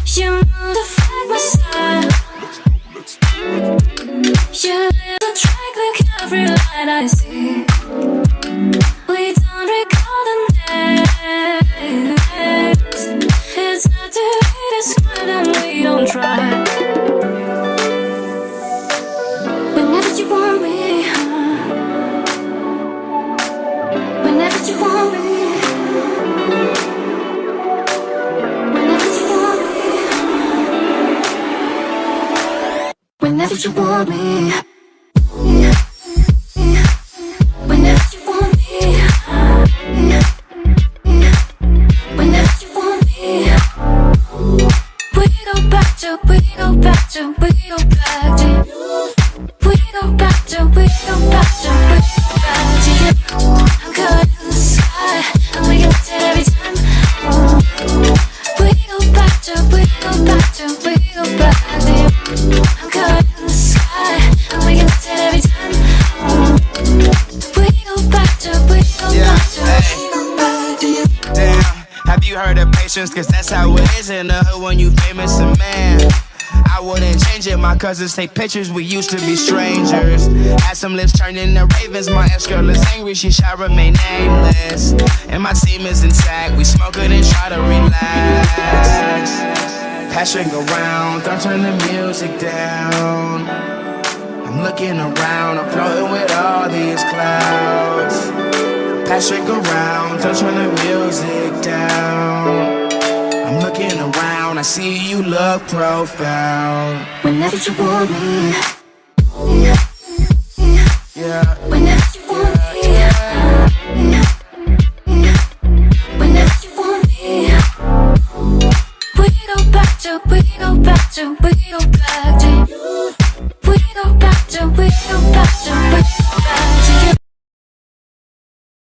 You modify my style. You live a track like every light I see. We don't recall the names. It's hard to be described and we don't try. Whenever you want me, whenever you want me. Whenever you want me, whenever you want me, whenever you want me, we go back to, we go back to, we go back to, we go back to, we go back to, we go back to you. I'm caught in the sky, and we get it every time. We go back to, we go back to, we go back to you. I'm caught in the sky, and we get it every time. We go back to, we go back to, we go back to you. Damn, have you heard of patience? Cause that's how it is in the hood when you famous and man. I wouldn't change it, my cousins take pictures, we used to be strangers. Had some lips turned into ravens, my ex-girl is angry, she shall remain nameless. And my team is intact, we smoke it and try to relax. Passing around, don't turn the music down. I'm looking around, I'm floating with all these clouds. Passing around, don't turn the music down. I'm looking around, I see you look profound. Whenever you want me, yeah. whenever you want me, whenever you want me, we go back to, we go back to, we go back to, we go back to, we go back to.